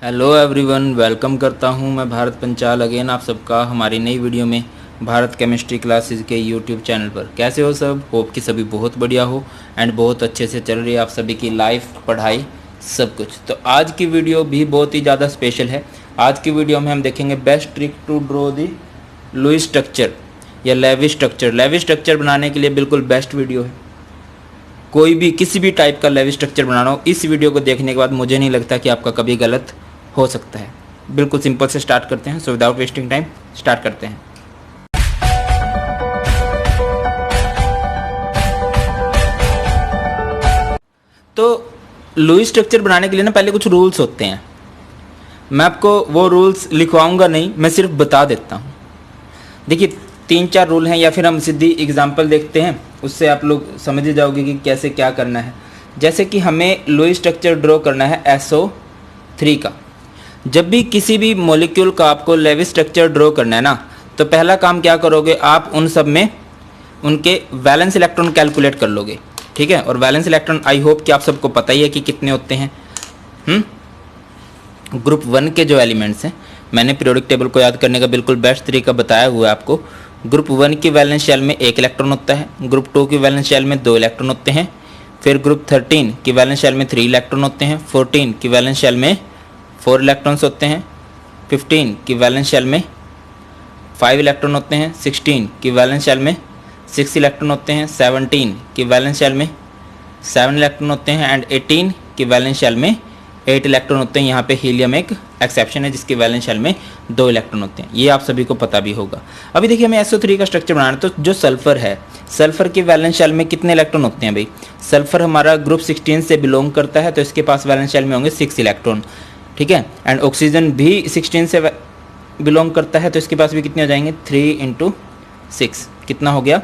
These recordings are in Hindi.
हेलो एवरीवन, वेलकम करता हूं मैं भारत पंचाल अगेन आप सबका हमारी नई वीडियो में भारत केमिस्ट्री क्लासेस के यूट्यूब चैनल पर। कैसे हो सब? होप कि सभी बहुत बढ़िया हो एंड बहुत अच्छे से चल रही है आप सभी की लाइफ, पढ़ाई, सब कुछ। तो आज की वीडियो भी बहुत ही ज़्यादा स्पेशल है। आज की वीडियो में हम देखेंगे best trick to draw the Lewis structure या लेविस स्ट्रक्चर। लेविस स्ट्रक्चर बनाने के लिए बिल्कुल बेस्ट वीडियो है। कोई भी किसी भी टाइप का लेविस स्ट्रक्चर बनाना हो, इस वीडियो को देखने के बाद मुझे नहीं लगता कि आपका कभी गलत हो सकता है। बिल्कुल सिंपल से स्टार्ट करते हैं। So without wasting time start करते हैं। तो लुईस स्ट्रक्चर बनाने के लिए ना पहले कुछ रूल्स होते हैं। मैं आपको वो रूल्स लिखवाऊंगा नहीं, मैं सिर्फ बता देता हूँ। देखिए 3-4 रूल हैं, या फिर हम सीधी एग्जांपल देखते हैं, उससे आप लोग समझ ही जाओगे कि कैसे क्या करना है। जैसे कि हमें लुईस स्ट्रक्चर ड्रॉ करना है SO3 का। जब भी किसी भी मॉलिक्यूल का आपको लेविस स्ट्रक्चर ड्रॉ करना है ना, तो पहला काम क्या करोगे, आप उन सब में उनके वैलेंस इलेक्ट्रॉन कैलकुलेट कर लोगे। ठीक है, और वैलेंस इलेक्ट्रॉन आई होप कि आप सबको पता ही है कि कितने होते हैं। ग्रुप 1 के जो एलिमेंट्स हैं, मैंने पीरियोडिक टेबल को याद करने का बिल्कुल बेस्ट तरीका बताया हुआ है आपको। ग्रुप 1 की वैलेंस शेल में 1 इलेक्ट्रॉन होता है, ग्रुप 2 की वैलेंस शेल में 2 इलेक्ट्रॉन होते हैं, फिर ग्रुप 13 की वैलेंस शेल में 3 इलेक्ट्रॉन होते हैं, 14 की वैलेंस शेल में 4 इलेक्ट्रॉन्स होते हैं, 15 की वैलेंस शेल में 5 इलेक्ट्रॉन होते हैं, 16 की वैलेंस शेल में 6 इलेक्ट्रॉन होते हैं, 17 की वैलेंस शेल में 7 इलेक्ट्रॉन होते हैं एंड 18 की वैलेंस शेल में 8 इलेक्ट्रॉन होते हैं। यहाँ पे हीलियम एक एक्सेप्शन है जिसकी वैलेंस शेल में 2 इलेक्ट्रॉन होते हैं। ये आप सभी को पता भी होगा। अभी देखिए हमें SO3 का स्ट्रक्चर बनाना है, तो जो सल्फर है, सल्फर की वैलेंस शेल में कितने इलेक्ट्रॉन होते हैं भाई? सल्फर हमारा ग्रुप 16 से बिलोंग करता है, तो इसके पास वैलेंस शेल में होंगे 6 इलेक्ट्रॉन। ठीक है, एंड ऑक्सीजन भी 16 से बिलोंग करता है, तो इसके पास भी कितने हो जाएंगे? 3 × 6 कितना हो गया?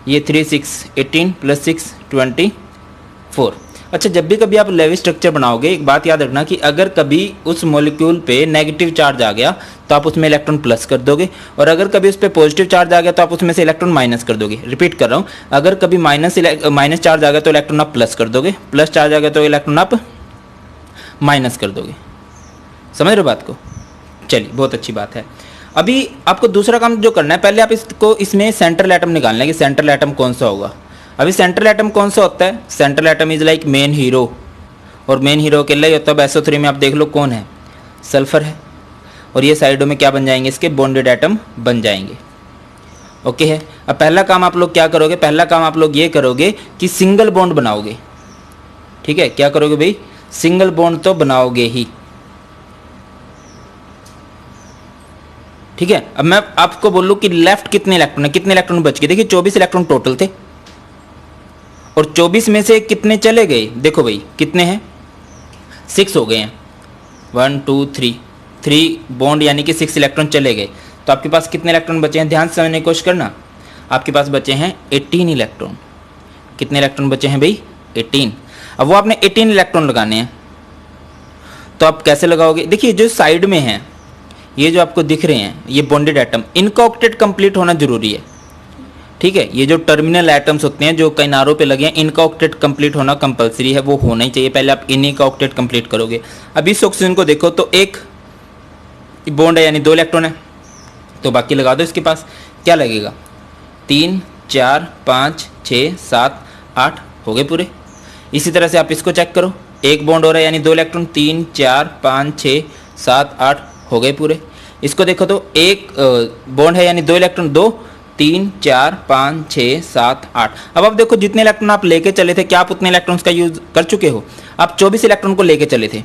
ये 3 6 18 + 6 24। अच्छा, जब भी कभी आप लेविस स्ट्रक्चर बनाओगे, एक बात याद रखना कि अगर कभी उस मॉलिक्यूल पे नेगेटिव चार्ज आ गया तो आप उसमें इलेक्ट्रॉन प्लस कर दोगे, और अगर कभी उस पर पॉजिटिव चार्ज आ गया तो आप उसमें से इलेक्ट्रॉन माइनस कर दोगे। रिपीट कर रहा हूँ, अगर कभी माइनस चार्ज आ गया तो इलेक्ट्रॉन आप प्लस कर दोगे, प्लस चार्ज आ गया तो इलेक्ट्रॉन आप माइनस कर दोगे। समझ रहे हो बात को? चलिए, बहुत अच्छी बात है। अभी आपको दूसरा काम जो करना है, पहले आप इसमें सेंट्रल एटम निकालना है कि सेंट्रल एटम कौन सा होगा। अभी सेंट्रल एटम कौन सा होता है? Central atom is like main hero, और मेन हीरो अकेला ही होता है। SO3 में आप देख लो कौन है? सल्फर है, और ये साइडों में क्या बन जाएंगे? इसके बॉन्डेड एटम बन जाएंगे। ओके है। अब पहला काम आप लोग क्या करोगे? पहला काम आप लोग ये करोगे कि सिंगल बॉन्ड बनाओगे। ठीक है, क्या करोगे भाई? सिंगल बॉन्ड तो बनाओगे ही। ठीक है, अब मैं आपको बोलूं कि लेफ्ट कितने इलेक्ट्रॉन है, कितने इलेक्ट्रॉन बच गए? देखिए 24 इलेक्ट्रॉन टोटल थे, और 24 में से कितने चले गए? देखो भाई कितने हैं? 6 हो गए हैं। 1 2 3 बॉन्ड यानी कि 6 इलेक्ट्रॉन चले गए। तो आपके पास कितने इलेक्ट्रॉन बचे हैं? ध्यान से समझने की कोशिश करना। आपके पास बचे हैं 18 इलेक्ट्रॉन। कितने इलेक्ट्रॉन बचे हैं भाई? 18। अब वो आपने 18 इलेक्ट्रॉन लगाने हैं, तो आप कैसे लगाओगे? देखिए जो साइड में है, ये जो आपको दिख रहे हैं, ये बॉन्डेड एटम, इनका ऑक्टेट कंप्लीट होना जरूरी है। ठीक है, ये जो टर्मिनल एटम्स होते हैं जो किनारों पे लगे हैं, इनका ऑक्टेट कंप्लीट होना कंपलसरी है, वो होना ही चाहिए। पहले आप इन्हीं का ऑक्टेट कंप्लीट करोगे। अब इस ऑक्सीजन को देखो तो एक बॉन्ड है यानी 2 इलेक्ट्रॉन है, तो बाकी लगा दो। इसके पास क्या लगेगा? 3 4 5 6 7 8 हो गए पूरे। इसी तरह से आप इसको चेक करो, एक बॉन्ड हो रहा है यानी 2 इलेक्ट्रॉन, 3 4 5 6 7 8 हो गए पूरे। इसको देखो तो एक बॉन्ड है यानी 2 इलेक्ट्रॉन, 2 3 4 5 6 7 8। अब आप देखो जितने इलेक्ट्रॉन आप लेके चले थे, क्या आप उतने इलेक्ट्रॉन्स का यूज कर चुके हो? आप 24 इलेक्ट्रॉन को लेके चले थे,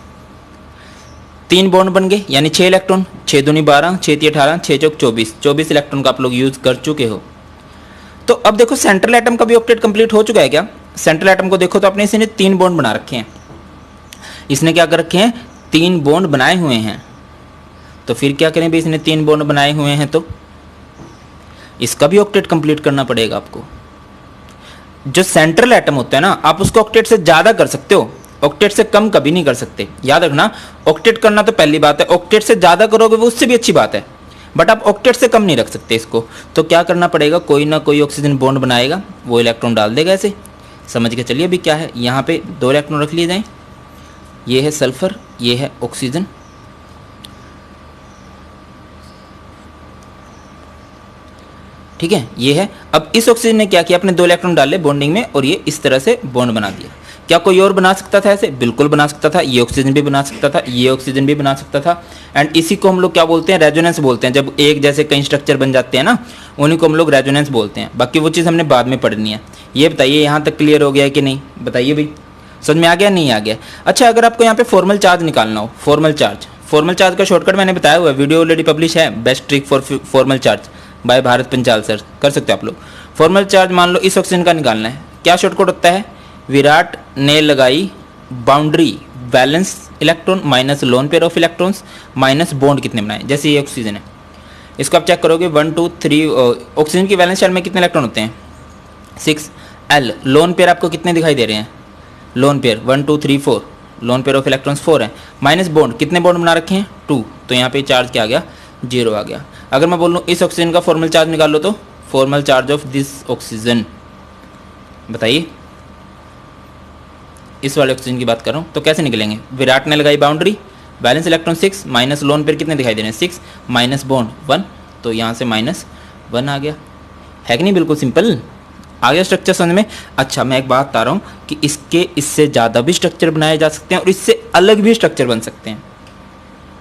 3 बॉन्ड बन गए यानी 6 इलेक्ट्रॉन, 6 दूनी 12, 6 3 18, 6 चौक 24, 24 इलेक्ट्रॉन का आप लोग यूज कर चुके हो। तो अब देखो सेंट्रल एटम का भी ऑक्टेट कंप्लीट हो चुका है क्या? सेंट्रल एटम को देखो तो आपने इसने 3 बॉन्ड बना रखे हैं। इसने क्या कर रखे हैं? 3 बॉन्ड बनाए हुए हैं। तो फिर क्या करें भाई? इसने 3 बॉन्ड बनाए हुए हैं तो इसका भी ऑक्टेट कंप्लीट करना पड़ेगा आपको। जो सेंट्रल एटम होता है ना, आप उसको ऑक्टेट से ज्यादा कर सकते हो, ऑक्टेट से कम कभी नहीं कर सकते। याद रखना, ऑक्टेट करना तो पहली बात है, ऑक्टेट से ज्यादा करोगे वो उससे भी अच्छी बात है, बट आप ऑक्टेट से कम नहीं रख सकते इसको। तो क्या करना पड़ेगा? कोई ना कोई ऑक्सीजन बॉन्ड बनाएगा, वो इलेक्ट्रॉन डाल देगा ऐसे। समझ के चलिए अभी क्या है, यहाँ पे 2 इलेक्ट्रॉन रख लिए जाएं। ये है सल्फर, ये है ऑक्सीजन। ठीक है, ये है। अब इस ऑक्सीजन ने क्या किया, अपने 2 इलेक्ट्रॉन डाले बॉन्डिंग में और ये इस तरह से बॉन्ड बना दिया। क्या कोई और बना सकता था ऐसे? बिल्कुल बना सकता था। ये ऑक्सीजन भी बना सकता था, ये ऑक्सीजन भी बना सकता था। एंड इसी को हम लोग क्या बोलते हैं, रेजोनेंस बोलते हैं। जब एक जैसे कई स्ट्रक्चर बन जाते हैं ना, उन्हीं को हम लोग रेजोनेंस बोलते हैं। बाकी वो चीज़ हमने बाद में पढ़नी है। ये बताइए यहाँ तक क्लियर हो गया है कि नहीं? बताइए भाई, समझ में आ गया नहीं आ गया? अच्छा, अगर आपको यहाँ पे फॉर्मल चार्ज निकालना हो, फॉर्मल चार्ज का शॉर्टकट मैंने बताया हुआ है, वीडियो ऑलरेडी पब्लिश है, best trick for formal charge by Bharat Panchal sir, कर सकते हो आप लोग। फॉर्मल चार्ज मान लो इस ऑक्सीजन का निकालना है, क्या शॉर्टकट होता है? विराट ने लगाई boundary balance electron minus lone pair of electrons minus bond कितने बनाए। जैसे ये ऑक्सीजन है, इसको आप चेक करोगे 1 2 3, ऑक्सीजन की वैलेंस शेल में कितने इलेक्ट्रॉन होते हैं? 6। एल लोन पेयर आपको कितने दिखाई दे रहे हैं? Lone pair 1 2 3 4, lone pair of electrons 4 है। माइनस बॉन्ड, कितने बॉन्ड बना रखे हैं? 2। तो यहाँ पे चार्ज क्या आ गया? 0 आ गया। अगर मैं बोल लूँ इस ऑक्सीजन का फॉर्मल चार्ज निकाल लो, तो formal charge of this oxygen, बताइए, इस वाले ऑक्सीजन की बात कर रहा हूँ, तो कैसे निकलेंगे? विराट ने लगाई boundary, balance electron 6 minus lone pair कितने दिखाई दे रहे हैं? 6 माइनस बॉन्ड 1, तो यहाँ से -1 आ गया। है कि नहीं? बिल्कुल सिंपल आ गया स्ट्रक्चर समझ में। अच्छा, मैं एक बात बता रहा हूँ कि इससे ज़्यादा भी स्ट्रक्चर बनाए जा सकते हैं और इससे अलग भी स्ट्रक्चर बन सकते हैं,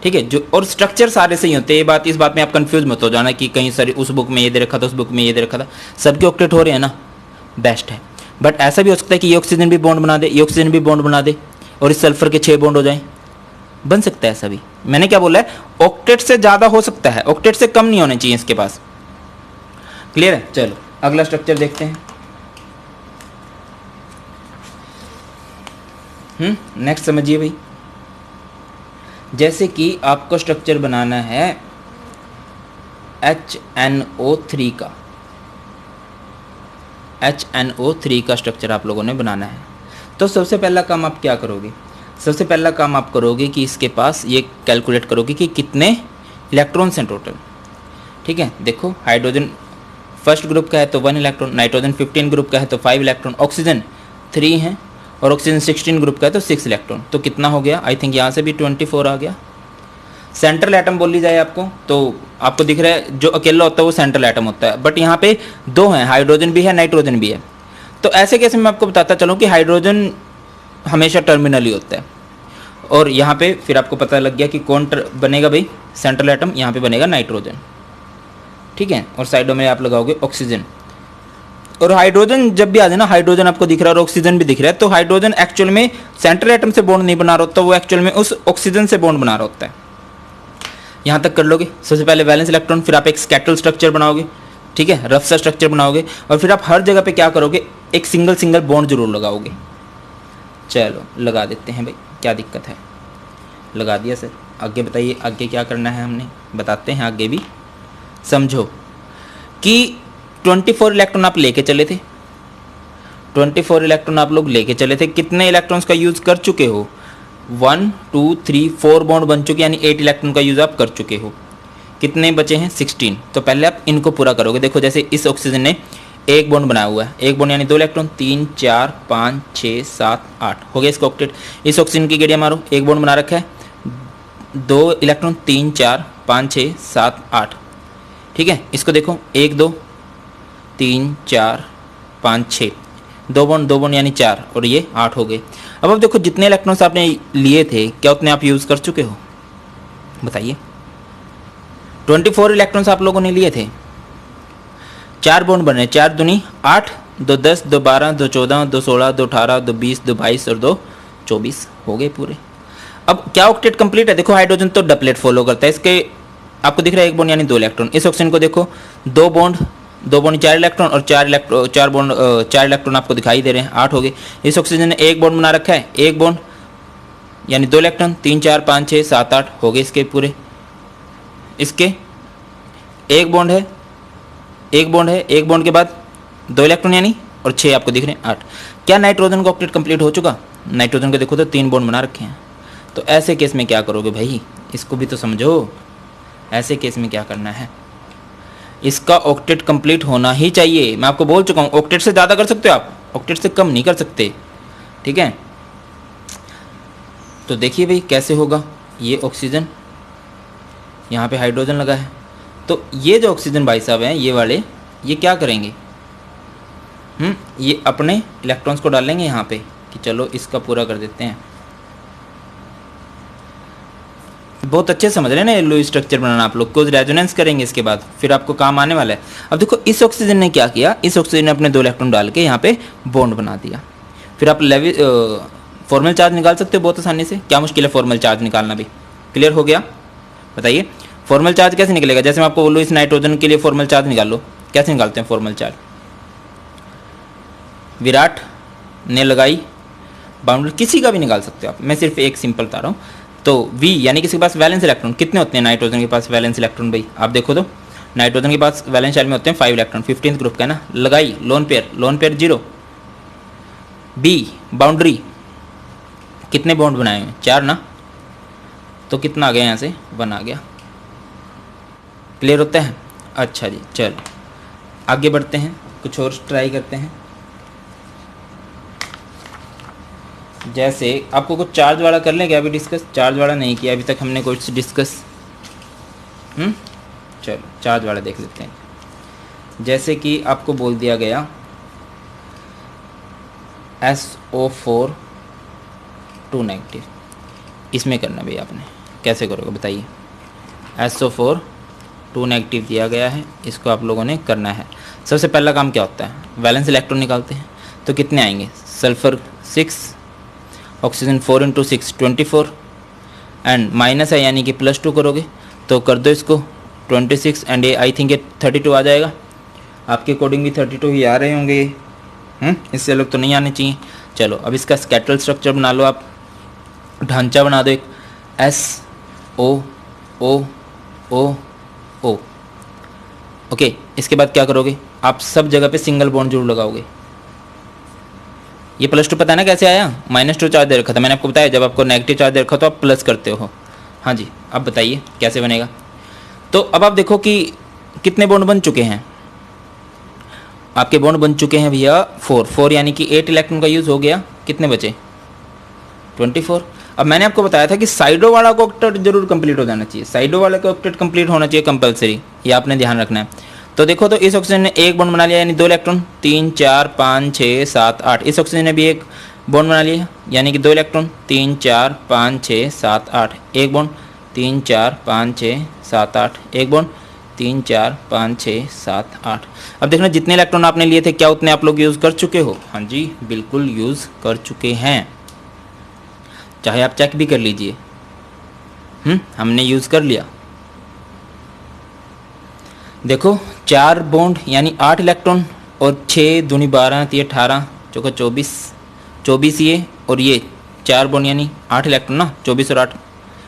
ठीक है। जो और स्ट्रक्चर सारे सही होते हैं, इस बात में आप कंफ्यूज मत हो जाना कि कहीं सारी उस बुक में ये दे रखा था, उस बुक में ये दे रखा था। सबके ऑक्टेट हो रहे हैं ना, बेस्ट है। बट ऐसा भी हो सकता है कि ये ऑक्सीजन भी बॉन्ड बना दे, ये ऑक्सीजन भी बॉन्ड बना दे और इस सल्फर के 6 बॉन्ड हो जाएं, बन सकता है ऐसा भी। मैंने क्या बोला है? ऑक्टेट से ज़्यादा हो सकता है, ऑक्टेट से कम नहीं होने चाहिए इसके पास। क्लियर है? चलो अगला स्ट्रक्चर देखते हैं। नेक्स्ट समझिए भाई, जैसे कि आपको स्ट्रक्चर बनाना है HNO3 का, HNO3 का स्ट्रक्चर आप लोगों ने बनाना है। तो सबसे पहला काम आप क्या करोगे? सबसे पहला काम आप करोगे कि इसके पास ये कैलकुलेट करोगे कि कितने इलेक्ट्रॉन्स हैं टोटल, ठीक है। देखो, हाइड्रोजन फर्स्ट ग्रुप का है तो 1 इलेक्ट्रॉन, नाइट्रोजन 15 ग्रुप का है तो 5 इलेक्ट्रॉन, ऑक्सीजन 3 है और ऑक्सीजन 16 ग्रुप का है तो 6 इलेक्ट्रॉन। तो कितना हो गया? आई थिंक यहाँ से भी 24 आ गया। सेंट्रल एटम बोल ली जाए आपको, तो आपको दिख रहा है जो अकेला होता है वो सेंट्रल एटम होता है, बट यहाँ पे 2 हैं, हाइड्रोजन भी है, नाइट्रोजन भी है। तो ऐसे कैसे मैं आपको बताता चलूँ कि हाइड्रोजन हमेशा टर्मिनल ही होता है। और यहाँ पे फिर आपको पता लग गया कि कौन बनेगा भाई सेंट्रल एटम, यहाँ पे बनेगा नाइट्रोजन, ठीक है। और साइडों में आप लगाओगे ऑक्सीजन। और हाइड्रोजन जब भी आ जाए ना, हाइड्रोजन आपको दिख रहा है और ऑक्सीजन भी दिख रहा है, तो हाइड्रोजन एक्चुअल में सेंट्रल एटम से बॉन्ड नहीं बना रहा होता, वो एक्चुअल में उस ऑक्सीजन से बॉन्ड बना रहा होता है। यहाँ तक कर लोगे। सबसे पहले वैलेंस इलेक्ट्रॉन, फिर आप एक स्कैटल स्ट्रक्चर बनाओगे, ठीक है, रफ सा स्ट्रक्चर बनाओगे, और फिर आप हर जगह पे क्या करोगे? एक सिंगल बॉन्ड जरूर लगाओगे। चलो लगा देते हैं भाई, क्या दिक्कत है? लगा दिया सर। आगे बताइए, आगे क्या करना है? हमने बताते हैं आगे भी, समझो कि 24 इलेक्ट्रॉन आप लेके चले थे, 24 इलेक्ट्रॉन आप लोग लेके चले थे। कितने इलेक्ट्रॉन्स का यूज़ कर चुके हो? 1 2 3 4 बॉन्ड बन चुके, यानी 8 इलेक्ट्रॉन का यूज़ आप कर चुके हो। कितने बचे हैं? 16। तो पहले आप इनको पूरा करोगे। देखो, जैसे इस ऑक्सीजन ने एक बॉन्ड बनाया हुआ है, एक बॉन्ड यानी 2 इलेक्ट्रॉन, 3 4 5 6 7 8 हो गया इसका ऑक्टेट। इस ऑक्सीजन की गेड़िया मारो, एक बॉन्ड बना रखा है, 2 इलेक्ट्रॉन, 3 4 5 6 7 8, ठीक है। इसको देखो, 1 2 3 4 5 6, 2 बॉन्ड यानी 4, और ये 8 हो गए। अब देखो, जितने इलेक्ट्रॉन्स आपने लिए थे, क्या उतने आप यूज़ कर चुके हो? बताइए। 24 इलेक्ट्रॉन्स आप लोगों ने लिए थे, 4 बॉन्ड बने, 4 दूनी 8, 2 10, 2 12, 2 14, 2 16, 2 18, 2 20, 2 22 और 2 24 हो गए पूरे। अब क्या ऑक्टेट कंप्लीट है? देखो, हाइड्रोजन तो डबलेट फॉलो करता है, इसके आपको दिख रहा है 1 बॉन्ड यानी 2 इलेक्ट्रॉन। इस ऑक्सीजन को देखो, 2 बॉन्ड 4 इलेक्ट्रॉन और 4 इलेक्ट्रॉन आपको दिखाई दे रहे हैं, 8 हो गए। इस ऑक्सीजन ने 1 बॉन्ड बना रखा है, 1 बॉन्ड यानी 2 इलेक्ट्रॉन, 3 4 5 6 7 8 हो गए इसके पूरे। इसके 1 बॉन्ड है, 1 बॉन्ड के बाद 2 इलेक्ट्रॉन यानी, और 6 आपको दिख रहे हैं 8। क्या नाइट्रोजन का ऑक्टेट कंप्लीट हो चुका? नाइट्रोजन को देखो तो 3 बॉन्ड बना रखे हैं। तो ऐसे केस में क्या करोगे भाई? इसको भी तो समझो। ऐसे केस में क्या करना है? इसका ऑक्टेट कंप्लीट होना ही चाहिए। मैं आपको बोल चुका हूँ, ऑक्टेट से ज़्यादा कर सकते हो आप, ऑक्टेट से कम नहीं कर सकते, ठीक है। तो देखिए भाई कैसे होगा। ये ऑक्सीजन, यहाँ पे हाइड्रोजन लगा है, तो ये जो ऑक्सीजन भाई साहब हैं, ये वाले ये क्या करेंगे, ये अपने इलेक्ट्रॉन्स को डालेंगे यहाँ पे कि चलो इसका पूरा कर देते हैं। बहुत अच्छे समझ रहे हैं ना ये लुईस स्ट्रक्चर बनाना आप लोग, कुछ रेजोनेंस करेंगे इसके बाद, फिर आपको काम आने वाला है। अब देखो इस ऑक्सीजन ने क्या किया, इस ऑक्सीजन ने अपने 2 इलेक्ट्रॉन डाल के यहाँ पे बॉन्ड बना दिया। फिर आप फॉर्मल चार्ज निकाल सकते हो बहुत आसानी से। क्या मुश्किल है फॉर्मल चार्ज निकालना भी, क्लियर हो गया। बताइए फॉर्मल चार्ज कैसे निकलेगा, जैसे मैं आपको बोलूँ इस नाइट्रोजन के लिए फॉर्मल चार्ज निकाल लो, कैसे निकालते हैं फॉर्मल चार्ज। विराट ने लगाई बाउंड्री, किसी का भी निकाल सकते हो आप, मैं सिर्फ एक सिंपल बता रहा हूँ। तो V यानी किसी के पास वैलेंस इलेक्ट्रॉन कितने होते हैं, नाइट्रोजन के पास वैलेंस इलेक्ट्रॉन भाई आप देखो तो नाइट्रोजन के पास वैलेंस शेल में होते हैं 5 इलेक्ट्रॉन, 15th ग्रुप का है ना। लगाई लोन पेयर 0। B बाउंड्री, कितने बॉन्ड बनाए हुए 4 ना, तो कितना आ गया यहाँ से 1 आ गया। क्लियर होता है। अच्छा जी चलो आगे बढ़ते हैं, कुछ और ट्राई करते हैं। जैसे आपको कुछ चार्ज वाला कर लें क्या अभी डिस्कस, चार्ज वाला नहीं किया अभी तक हमने कुछ डिस्कस। चलो चार्ज वाला देख लेते हैं। जैसे कि आपको बोल दिया गया SO4 2 नेगेटिव, इसमें करना भैया आपने, कैसे करोगे बताइए। SO4 2 नेगेटिव दिया गया है, इसको आप लोगों ने करना है। सबसे पहला काम क्या होता है, वैलेंस इलेक्ट्रॉन निकालते हैं। तो कितने आएंगे, सल्फर 6, ऑक्सीजन 4 × 6 24, एंड माइनस है यानी कि +2 करोगे तो कर दो इसको 26, एंड ये आई थिंक ये 32 आ जाएगा। आपके अकॉर्डिंग भी 32 ही आ रहे होंगे ये, इससे अलग तो नहीं आने चाहिए। चलो अब इसका स्कैटरल स्ट्रक्चर बना लो आप, ढांचा बना दो एक SO ओके। इसके बाद क्या करोगे, आप सब जगह पे सिंगल बॉन्ड जरूर लगाओगे। ये +2 पता है ना कैसे आया, -2 चार्ज दे रखा था मैंने आपको बताया, जब आपको नेगेटिव चार्ज दे रखा तो आप प्लस करते हो। हाँ जी अब बताइए कैसे बनेगा। तो अब आप देखो कि कितने बॉन्ड बन चुके हैं, आपके बॉन्ड बन चुके हैं भैया 4 यानी कि 8 इलेक्ट्रॉन का यूज़ हो गया, कितने बचे 24। अब मैंने आपको बताया था कि साइडो वाला को ऑक्टेट जरूर कंप्लीट हो जाना चाहिए, साइडो वाला का ऑक्टेट कंप्लीट होना चाहिए कंपलसरी, ये आपने ध्यान रखना है। तो देखो तो इस ऑक्सीजन ने एक बॉन्ड बना लिया यानी 2 इलेक्ट्रॉन, 3 4 5 6 7 8। इस ऑक्सीजन ने भी एक बॉन्ड बना लिया यानी कि 2 इलेक्ट्रॉन, 3 4 5 6 7 8, एक बॉन्ड, 3 4 5 6 7 8, एक बॉन्ड, 3 4 5 6 7 8। अब देखना जितने इलेक्ट्रॉन आपने लिए थे क्या उतने आप लोग यूज़ कर चुके हो। हाँ जी बिल्कुल यूज़ कर चुके हैं, चाहे आप चेक भी कर लीजिए। हमने यूज़ कर लिया। देखो 4 बॉन्ड यानी 8 इलेक्ट्रॉन, और 6 दूनी 12 3 18 चौका 24 ये, और ये 4 बॉन्ड यानी 8 इलेक्ट्रॉन ना, 24 और 8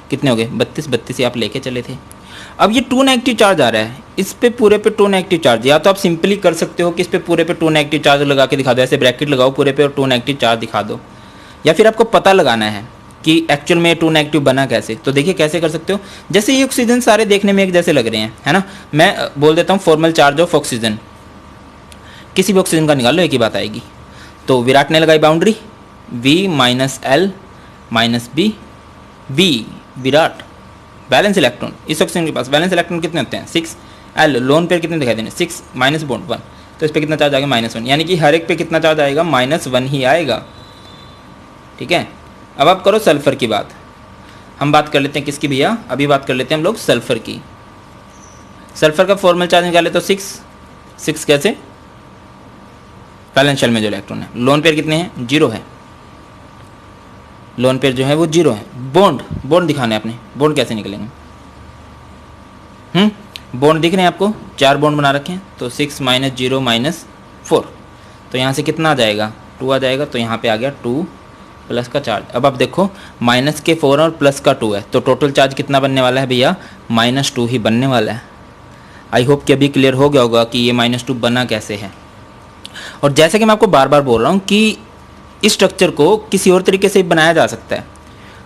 कितने हो गए 32 ही आप लेके चले थे। अब ये 2 नेगेटिव चार्ज आ रहा है, इस पे पूरे पे 2 नेगेटिव चार्ज, या तो आप सिंपली कर सकते हो कि इस पे पूरे पे 2 नेगेटिव चार्ज लगा के दिखा दो, ऐसे ब्रैकेट लगाओ पूरे पे और 2 नेगेटिव चार्ज दिखा दो, या फिर आपको पता लगाना है कि एक्चुअल में 2 नेगेटिव बना कैसे। तो देखिए कैसे कर सकते हो, जैसे ये ऑक्सीजन सारे देखने में एक जैसे लग रहे हैं है ना, मैं बोल देता हूँ फॉर्मल चार्ज ऑफ ऑक्सीजन, किसी भी ऑक्सीजन का निकाल लो एक ही बात आएगी। तो विराट ने लगाई boundary V - L - B, V Virat balance electron, इस ऑक्सीजन के पास बैलेंस इलेक्ट्रॉन कितने होते हैं 6, L लोन पेयर कितने दिखाई देने 6, माइनस बॉन्ड 1, तो इस पर कितना चार्ज आएगा -1, यानी कि हर एक पे कितना चार्ज आएगा -1 ही आएगा। ठीक है, अब आप करो सल्फर की बात, हम बात कर लेते हैं किसकी भैया, अभी बात कर लेते हैं हम लोग सल्फर की। सल्फर का फॉर्मल चार्ज निकाले तो 6 कैसे, बैलेंस शेल में जो इलेक्ट्रॉन है, लोन पेयर कितने हैं 0 है, लोन पेयर जो है वो 0 है। बॉन्ड दिखाने अपने, बॉन्ड कैसे निकलेंगे, बॉन्ड दिख रहे हैं आपको, 4 बॉन्ड बना रखे हैं, तो 6 - 0 - 4, तो यहाँ से कितना आ जाएगा 2 आ जाएगा, तो यहाँ पे आ गया 2 प्लस का चार्ज। अब आप देखो माइनस के 4 और प्लस का 2 है, तो टोटल चार्ज कितना बनने वाला है भैया -2 ही बनने वाला है। आई होप कि अभी क्लियर हो गया होगा कि ये -2 बना कैसे है। और जैसे कि मैं आपको बार बार बोल रहा हूँ कि इस स्ट्रक्चर को किसी और तरीके से बनाया जा सकता है।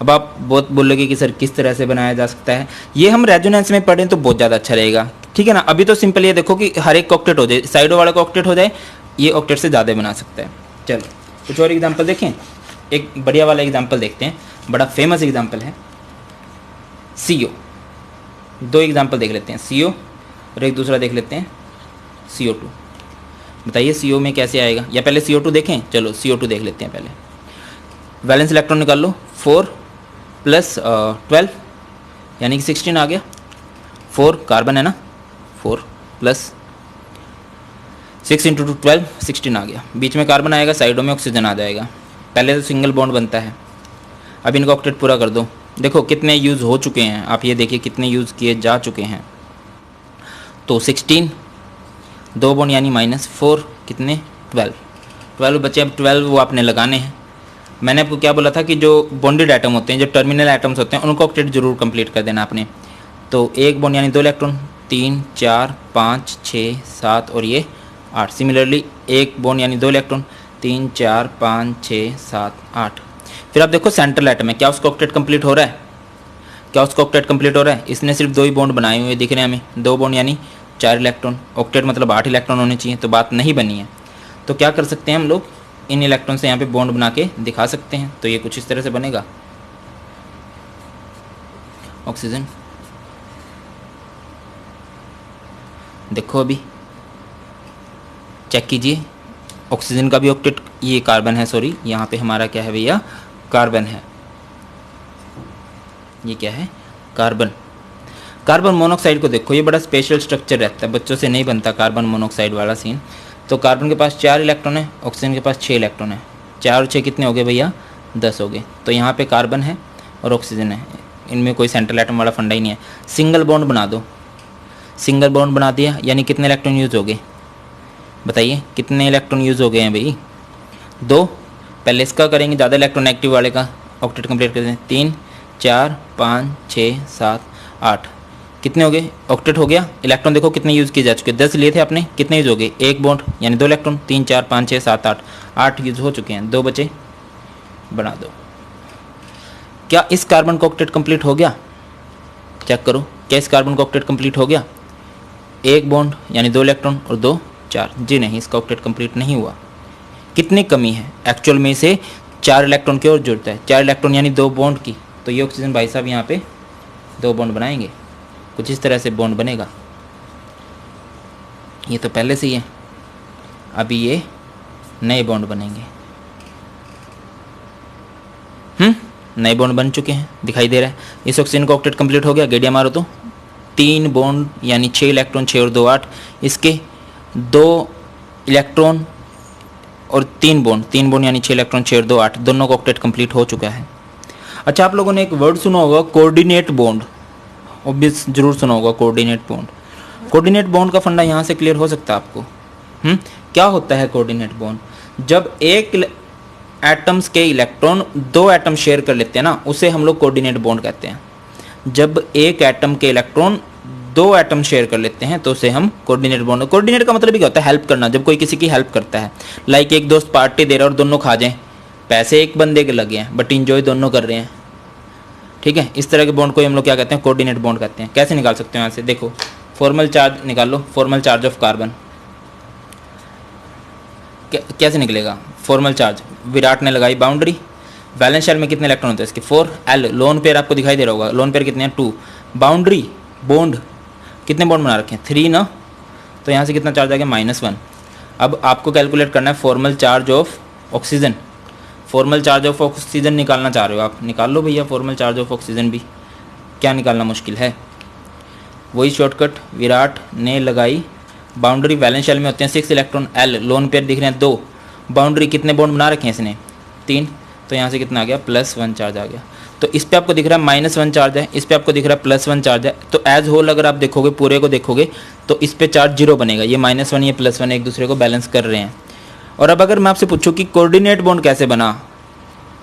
अब आप बहुत बोलोगे कि सर किस तरह से बनाया जा सकता है, ये हम रेजोनेंस में पढ़ें तो बहुत ज़्यादा अच्छा रहेगा। ठीक है ना, अभी तो सिंपल ये देखो कि हर एक ऑक्टेट हो जाए, साइडो वाला का ऑक्टेट हो जाए, ये ऑक्टेट से ज़्यादा बना सकता है। चलो कुछ और एग्जाम्पल देखें, एक बढ़िया वाला एग्जाम्पल देखते हैं, बड़ा फेमस एग्जाम्पल है CO। 2 एग्जाम्पल देख लेते हैं, CO और एक दूसरा देख लेते हैं CO2। बताइए CO में कैसे आएगा, या पहले CO2 देखें, चलो CO2 देख लेते हैं पहले। वैलेंस इलेक्ट्रॉन निकाल लो, 4 + 12 यानी कि 16 आ गया। 4 कार्बन है ना, 4 + 6 × 2 12, 16 आ गया। बीच में कार्बन आएगा, साइडों में ऑक्सीजन आ जाएगा। पहले तो सिंगल बॉन्ड बनता है। अब इनका ऑक्टेट पूरा कर दो। देखो कितने यूज़ हो चुके हैं, आप ये देखिए कितने यूज़ किए जा चुके हैं। तो 16, 2 बॉन्ड यानी -4, कितने 12 बचे। अब 12 वो आपने लगाने हैं। मैंने आपको क्या बोला था कि जो बॉन्डेड एटम होते हैं, जो टर्मिनल एटम्स होते हैं, उनको ऑक्टेट जरूर कंप्लीट कर देना आपने। तो 1 बॉन्ड यानी 2 इलेक्ट्रॉन, 3 4 5 6 7 और ये 8। सिमिलरली 1 बॉन्ड यानी 2 इलेक्ट्रॉन, 3 4 5 6 7 8। फिर आप देखो सेंट्रल एटम है, क्या उसका ऑक्टेट कंप्लीट हो रहा है, क्या उसका ऑक्टेट कंप्लीट हो रहा है। इसने सिर्फ 2 ही बॉन्ड बनाए हुए दिख रहे हैं हमें, 2 बॉन्ड यानी 4 इलेक्ट्रॉन। ऑक्टेट मतलब 8 इलेक्ट्रॉन होने चाहिए, तो बात नहीं बनी है। तो क्या कर सकते हैं हम लोग, इन इलेक्ट्रॉन से यहाँ पे बॉन्ड बना के दिखा सकते हैं। तो ये कुछ इस तरह से बनेगा। ऑक्सीजन देखो अभी चेक कीजिए, ऑक्सीजन का भी ऑक्टेट, ये कार्बन है, सॉरी यहाँ पे हमारा क्या है भैया, कार्बन है। ये क्या है, कार्बन। कार्बन मोनोऑक्साइड को देखो, ये बड़ा स्पेशल स्ट्रक्चर रहता है, बच्चों से नहीं बनता कार्बन मोनोऑक्साइड वाला सीन। तो कार्बन के पास 4 इलेक्ट्रॉन है, ऑक्सीजन के पास 6 इलेक्ट्रॉन है। 4 और 6 कितने हो गए भैया, 10 हो गए। तो यहाँ पे कार्बन है और ऑक्सीजन है, इनमें कोई सेंट्रल एटम वाला फंडा ही नहीं है। सिंगल बॉन्ड बना दो, सिंगल बॉन्ड बना दिया यानी कितने इलेक्ट्रॉन यूज़ हो गए, बताइए कितने इलेक्ट्रॉन यूज़ हो गए हैं भाई, 2। पहले इसका करेंगे, ज़्यादा इलेक्ट्रॉन एक्टिव वाले का ऑक्टेट कंप्लीट कर दें। 3 4 5 6 7 8 कितने हो गए, ऑक्टेट हो गया। इलेक्ट्रॉन देखो कितने यूज़ किए जा चुके, 10 लिए थे आपने, कितने यूज़ हो गए, 1 बॉन्ड यानी 2 इलेक्ट्रॉन, 3 4 5 6 7 8 8 यूज़ हो चुके हैं, 2 बचे, बना दो। क्या इस कार्बन का ऑक्टेट कंप्लीट हो गया, चेक करो, क्या इस कार्बन का ऑक्टेट कंप्लीट हो गया। 1 बॉन्ड यानी 2 इलेक्ट्रॉन और 2 4, जी नहीं, इसका ऑक्टेट कंप्लीट नहीं हुआ। कितनी कमी है, एक्चुअल में इसे 4 इलेक्ट्रॉन की और जरूरत है, 4 इलेक्ट्रॉन यानी 2 बॉन्ड की। तो ये ऑक्सीजन भाई साहब यहाँ पे 2 बॉन्ड बनाएंगे, कुछ इस तरह से बॉन्ड बनेगा। ये तो पहले से ही है, अभी ये नए बॉन्ड बनेंगे। नए बॉन्ड बन चुके हैं, दिखाई दे रहा है। इस ऑक्सीजन का ऑक्टेट कंप्लीट हो गया, गेडिया मारो तो 3 बॉन्ड यानी 6 इलेक्ट्रॉन, 6 और 2 8। इसके 2 इलेक्ट्रॉन और 3 बॉन्ड यानी 6 इलेक्ट्रॉन, 6 और 2 8, दोनों का ऑक्टेट कंप्लीट हो चुका है। अच्छा, आप लोगों ने एक वर्ड सुना होगा कोऑर्डिनेट बॉन्ड, ऑब्वियस जरूर सुना होगा कोऑर्डिनेट बॉन्ड। कोऑर्डिनेट बॉन्ड का फंडा यहाँ से क्लियर हो सकता है आपको। क्या होता है कोऑर्डिनेट बॉन्ड, जब एक एटम्स के इलेक्ट्रॉन 2 एटम शेयर कर लेते हैं ना, उसे हम लोग कोऑर्डिनेट बॉन्ड कहते हैं। जब एक एटम के इलेक्ट्रॉन 2 एटम शेयर कर लेते हैं तो उसे हम कोऑर्डिनेट बॉन्ड। कोऑर्डिनेट का मतलब क्या होता है, हेल्प करना, जब कोई किसी की हेल्प करता है। लाइक एक दोस्त पार्टी दे रहा है और दोनों खा जाएं, पैसे एक बंदे के लगे हैं बट इंजॉय दोनों कर रहे हैं, ठीक है। इस तरह के बॉन्ड को हम लोग क्या कहते हैं, कोऑर्डिनेट बॉन्ड कहते हैं। कैसे निकाल सकते हैं यहाँ से, देखो फॉर्मल चार्ज निकाल लो, फॉर्मल चार्ज ऑफ कार्बन कैसे निकलेगा। फॉर्मल चार्ज, विराट ने लगाई बाउंड्री, वैलेंस शेल में कितने इलेक्ट्रॉन होते हैं इसके, 4। एल लोन पेयर आपको दिखाई दे रहा होगा, लोन पेयर कितने हैं, 2। बाउंड्री बॉन्ड, कितने बॉन्ड बना रखे हैं, 3 ना, तो यहाँ से कितना चार्ज आ गया, -1। अब आपको कैलकुलेट करना है formal charge of oxygen. Formal charge of oxygen निकालना चाह रहे हो आप, निकाल लो भैया फॉर्मल चार्ज ऑफ ऑक्सीजन भी, क्या निकालना मुश्किल है। वही शॉर्टकट, विराट ने लगाई बाउंड्री, वैलेंस शेल में होते हैं 6 इलेक्ट्रॉन, एल लोन पेयर दिख रहे हैं 2, बाउंड्री कितने बॉन्ड बना रखे हैं इसने, 3, तो यहाँ से कितना आ गया, +1 चार्ज आ गया। तो इस पे आपको दिख रहा है -1 चार्ज है, इस पे आपको दिख रहा है +1 चार्ज है। तो एज होल अगर आप देखोगे, पूरे को देखोगे तो इस पे चार्ज 0 बनेगा, ये -1 ये +1 एक दूसरे को बैलेंस कर रहे हैं। और अब अगर मैं आपसे पूछूं कि कोऑर्डिनेट बॉन्ड कैसे बना,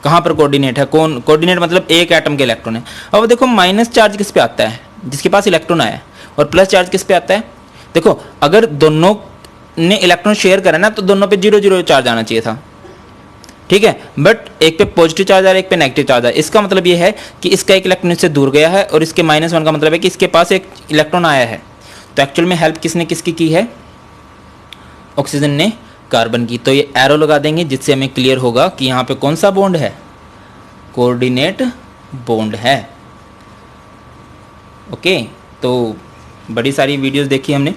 कहाँ पर कोऑर्डिनेट है, कौन कोऑर्डिनेट मतलब एक एटम के इलेक्ट्रॉन है। अब देखो माइनस चार्ज किस पे आता है, जिसके पास इलेक्ट्रॉन आया है, और प्लस चार्ज किस पे आता है। देखो अगर दोनों ने इलेक्ट्रॉन शेयर करा ना तो दोनों पे 0 चार्ज आना चाहिए था, ठीक है। बट एक पे पॉजिटिव चार्ज आ रहा है, एक पे नेगेटिव चार्ज आ रहा है। इसका मतलब ये है कि इसका एक इलेक्ट्रॉन इससे दूर गया है, और इसके -1 का मतलब है कि इसके पास एक इलेक्ट्रॉन आया है। तो एक्चुअल में हेल्प किसने किसकी की है, ऑक्सीजन ने कार्बन की। तो ये एरो लगा देंगे जिससे हमें क्लियर होगा कि यहाँ पे कौन सा बॉन्ड है, कोऑर्डिनेट बॉन्ड है। ओके, तो बड़ी सारी वीडियोस देखी हमने।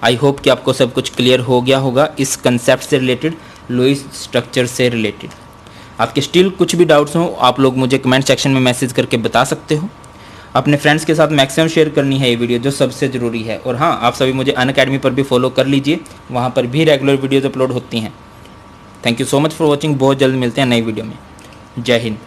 आई होप कि आपको सब कुछ क्लियर हो गया होगा इस कंसेप्ट से रिलेटेड, लुईस स्ट्रक्चर से रिलेटेड। आपके स्टिल कुछ भी डाउट्स हो आप लोग मुझे कमेंट सेक्शन में मैसेज करके बता सकते हो। अपने फ्रेंड्स के साथ मैक्सिमम शेयर करनी है ये वीडियो, जो सबसे ज़रूरी है। और हाँ, आप सभी मुझे अनअकैडमी पर भी फॉलो कर लीजिए, वहाँ पर भी रेगुलर वीडियोज़ अपलोड होती हैं। Thank you so much for watching. बहुत जल्द मिलते हैं नई वीडियो में। जय हिंद।